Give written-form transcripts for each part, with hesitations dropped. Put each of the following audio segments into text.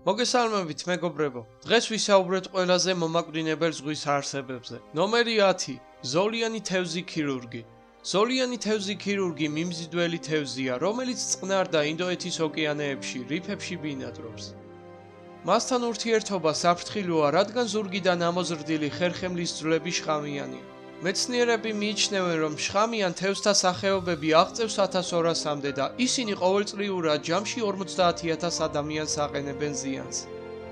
მოგესალმებით მეგობრებო. დღეს ვისაუბრეთ ყველაზე მომაკვდინებელ ზღვის არსებებზე. ნომერი 10. ზოლიანი თევზი ქირურგი. ზოლიანი თევზი ქირურგი მიმზიდველი თევზია, რომელიც წყნარ და ინდოეთის ოკეანეებში, რიფებში ბინადრობს. მასთან ურთიერთობა საფრთხილოა, რადგან ზურგიდან ამოზრდილი ხერხემლის ძვლები შხამიანია. მეცნიერები მიიჩნევენ, რომ შხამიან თევზთა სახეობები აღწევს 1200-მდე და ისინი ყოველწლიურად ჯამში 50,000 ადამიანს აყენებენ ზიანს.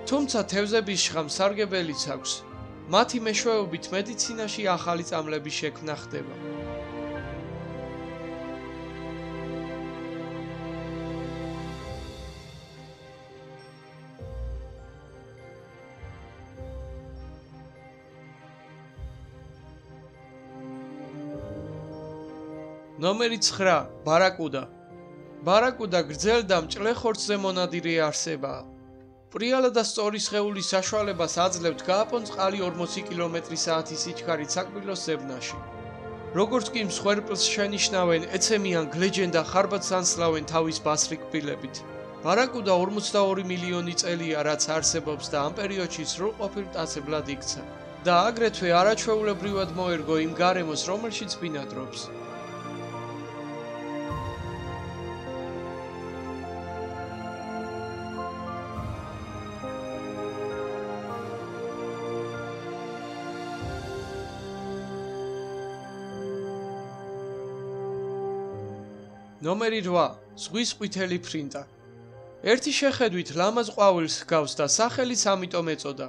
თუმცა თევზების შხამს სარგებელიც აქვს. მათი მეშვეობით მედიცინაში ახალი წამლების შექმნა ხდება. ნომერი 9. ბარაკუდა. ბარაკუდა გრძელ და მჭლე ხორცზე მონადირე არსებაა. პრიალა და სწორი სხეულის საშუალებას აძლევთ გააპონ წყალი 40 კმ/სთ სიჩქარით საკვირველოს ზებნაში. როგორც კი მსხვერპლს შენიშნავენ, ეცემიან, გლეჯენ და ხარბად ანსლავენ თავის ბასრი კბილებით. ბარაკუდა 42 მილიონი წელია, რაც არსებობს და ამ პერიოდში სრულყოფილ მტაცებლად იქცა და აგრეთვე არაჩვეულებრივად მოერგო იმ გარემოს, რომელშიც ბინადრობს. ნომერი 8. ზღვის ყვითელი ფრინტა. ერთი შეხედვით ლამაზ ყვავილს ჰგავს და სახელიც ამიტომ ეწოდა.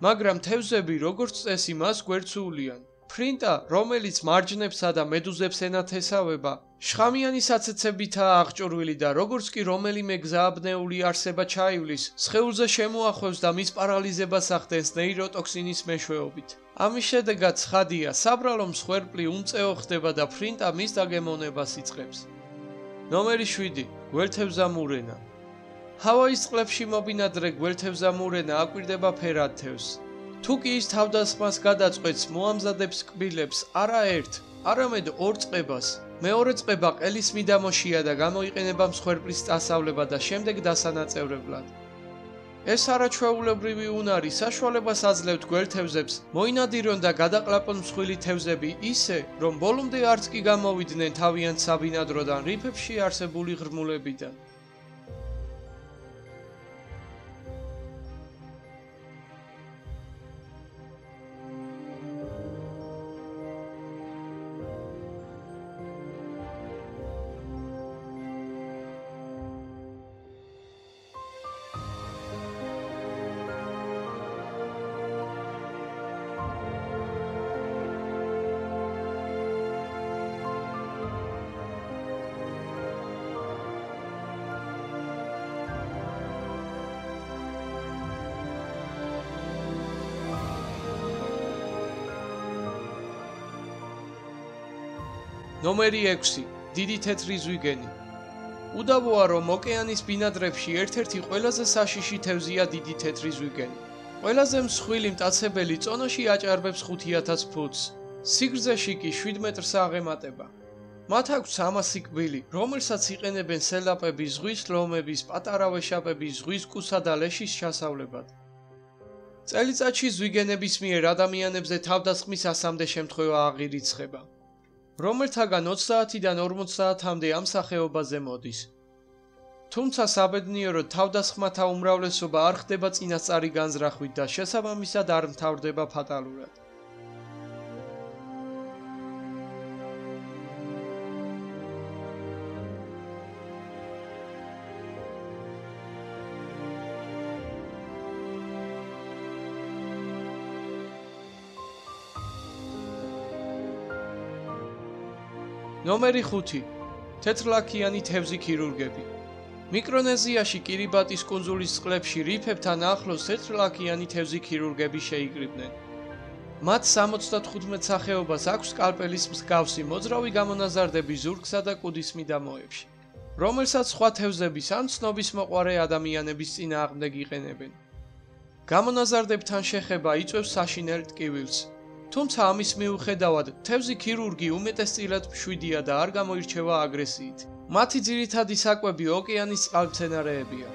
მაგრამ თევზები როგორც წესი მას გვერდსუვლიან. ფრინტა, რომელიც მარჯნებსა და მედუზებს ენათესავება, შხამიანი საცეცებითაა აღჭურვილი და როგორც კი რომელიმე გზააბნეული არსება ჩაივლის, სხეულზე შემოახვევს და მის პარალიზებას ახდენს ნეიროტოქსინის მეშვეობით. ამის შედეგად ცხადია, საბრალო მსხვერპლი უმწეო ხდება და ფრინტა მის დაგემოვნებას იწყებს. ნომერი 7. გველთევზა მურენა. ჰავაის წყლებში მობინადრე გველთევზა მურენა აკვირდება ფერად თევზს. თუ კი ის თავდასხმას გადაწყვეტს, მოამზადებს კბილებს არა ერთ, არამედ 2 წყებას. მეორე წყება ყელის მიდამოშია და გამოიყენება მსხვერპლის სწასავლება და შემდეგ დასანაწევრებლად. ეს არაჩვეულებრივი უნარი საშუალებას აძლევთ გველთევზებს მოინადირონ და გადაყლაპონ მსხვილი თევზები ისე, რომ ბოლომდე არც კი გამოვიდნენ თავიანთ საბინადროდან რიფებში არსებული ღრმულებიდან. ნომერი 6. დიდი თეთრი ზვიგენი. უდავოა, რომ ოკეანის ბინადრებში ერთ-ერთი ყველაზე საშიში თევზია დიდი თეთრი ზვიგენი. ყველაზე მსხვილი მტაცებელი წონაში აჭარბებს 5000 ფუტს, სიგრძეში კი 7 მეტრს აღემატება. მათ აქვს 300 კბილი, რომელსაც იყენებენ სელაპების, ზღვის ლომების, პატარა ვეშაპების, ზღვის კუსა და ლეშის ჩასავლებად. წელიწადში ზვიგენების მიერ ადამიანებზე თავდასხმის 100-მდე შემთხვევა აღირიცხება, რომელთაგან 30-დან 50-მდე ამ სახეობაზე მოდის. თუმცა საბედნიეროდ თავდასხმათა უმრავლესობა არ ხდება წინასწარი განზრახვით და შესაბამისად არ მთავრდება ფატალურად. ნომერი 5. თეთრლაქიანი თევზი ქირურგები. მიკრონეზიაში კირიბატის კუნძულის წყლებში რიფებთან ახლოს თეთრლაქიანი თევზი ქირურგები შეიკრიბნენ. მათ 75 სახეობას აქვს სკალპელის მსგავსი მოძრავი გამონაზარდები ზურგსა და კუდის მიდამოებში, რომელსაც სხვა თევზების ან ცნობის მოყვარე ადამიანების წინააღმდეგ იყენებენ. გამონაზარდებთან შეხება იწვევს საშინელ ტკივილს. თუმცა ამის მიუხედავად, თევზი ქირურგი უმეტესწილად მშვიდია და არ გამოირჩევა აგრესიით. მათი ძირითადი საკვები ოკეანის წყალმცენარეებია.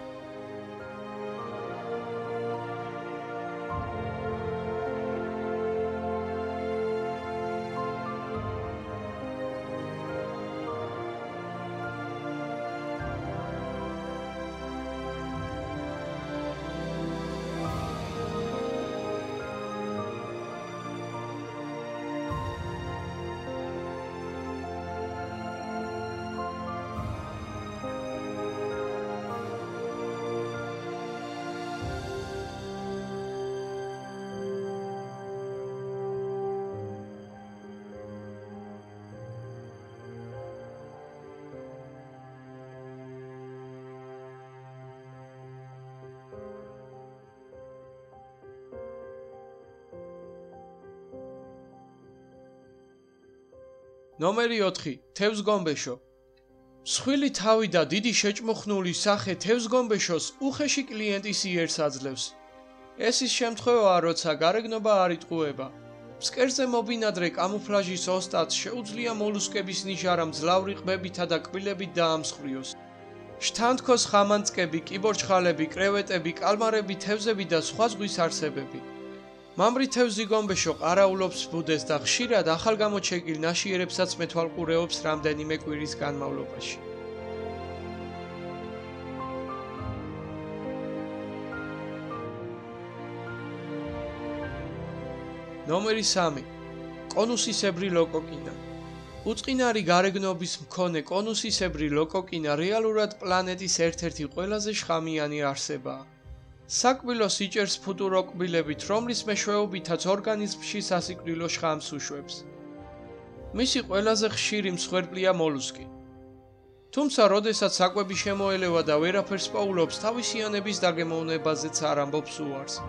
ნომერი 4. თევზგომბეშო. მსხვილი თავი და დიდი შეჭმუხნული სახე თევზგომბეშოს უხეში კლიენტის იერს აძლევს. ეს ის შემთხვევაა, როცა გარეგნობა არ იტყუება. ფსკერზე მობინადრე კამუფლაჟის ოსტატს შეუძლია მოლუსკების ნიჟარა მძლავრი ყბებითა და კბილებით დაამსხვრიოს. შთანთქოს ხამანწკები, კიბორჩხალები, კრევეტები, კალმარები, თევზები და სხვა ზღვის არსებები. მამრი თევზი გომბეშო ყარაულობს ბუდეს და ხშირად ახალგამოჩეკილ ნაშიერებსაც მეთვალყურეობს რამდენიმე კვირის განმავლობაში. ნომერი 3. კონუსისებრი ლოკოკინა. უწყინარი გარეგნობის მქონე კონუსისებრი ლოკოკინა რეალურად პლანეტის ერთ-ერთი ყველაზე შხამიანი არსებაა. საკბილოს იჭერს ფუტუროკბილებით, რომლის მეშვეობითაც ორგანიზმში სასიკვდილო შხამს უშვებს. მისი ყველაზე ხშირი მსხვერპლია მოლუსკი. თუმცა, როდესაც საკვები შემოელევა და ვერაფერს პოულობს, თავისიანების დაგემოვნებაზეც არ ამბობს უარს.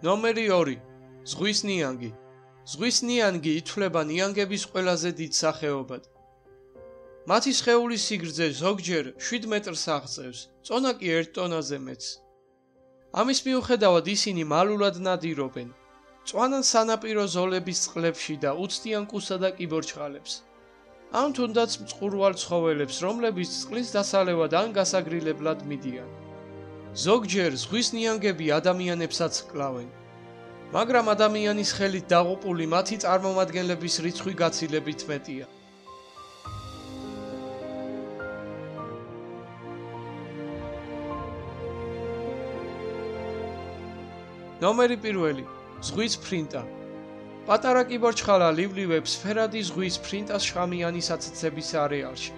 ნომერი 2. ზღვის ნიანგი. ზღვის ნიანგი ითვლება ნიანგების ყველაზე დიდ სახეობად. მათი სხეულის სიგრძე ზოგჯერ 7 მეტრს აღწევს, წონა კი 1 ტონაზე მეტს. ამის მიუხედავად ისინი მალულად ნადირობენ. წვანან სანაპირო ზოლების წყლებში და უცდიან კუსა და კიბორჩხალებს. ან თუნდაც მწყურვალ ცხოველებს, რომლებიც წყლის დასალევად ან გასაგრილებლად მიდიან. ზოგჯერ ზღვის ნიანგები ადამიანებსაც კლავენ. მაგრამ ადამიანის ხელით დაღუპული მათი წარმომადგენლების რიცხვი გაცილებით მეტია. ნომერი 1. ზღვის ფრინტა. პატარა კიბორჩხალა ლივლივებს ფერადი ზღვის ფრინტას შხამიანი საცეცების არეალში.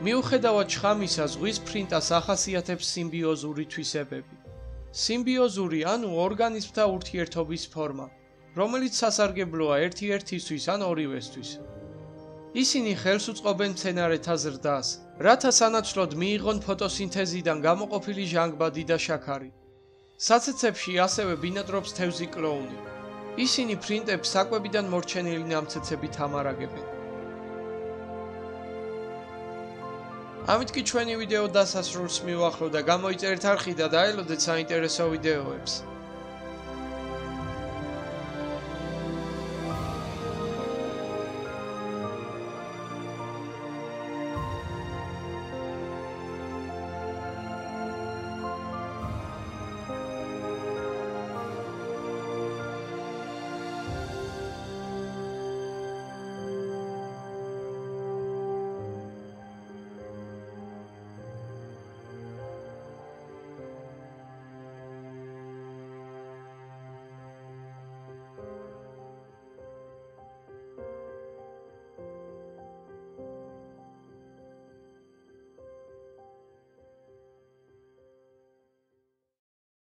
მიუხედავად შხამისა, ზღვის ფრინტას ახასიათებს სიმბიოზური თვისებები. სიმბიოზური ანუ ორგანიზმთა ურთიერთობის ფორმა, რომელიც სასარგებლოა ერთი-ერთისთვის ან ორივესთვის. ისინი ხელს უწყობენ მცენარეთა ზრდას, რათა სანაცვლოდ მიიღონ ფოტოსინთეზიდან გამოყოფილი ჟანგბადი და შაქარი. საცეცებში ასევე ბინადრობს თევზი კლოუნი. ისინი ფრინტებს საკვებიდან მორჩენილი ნამცეცებით ამარაგებენ. ამით კი ჩვენი ვიდეო დასასრულს მივახლო და გამოიწერეთ არხი და დაელოდეთ საინტერესო ვიდეოებს.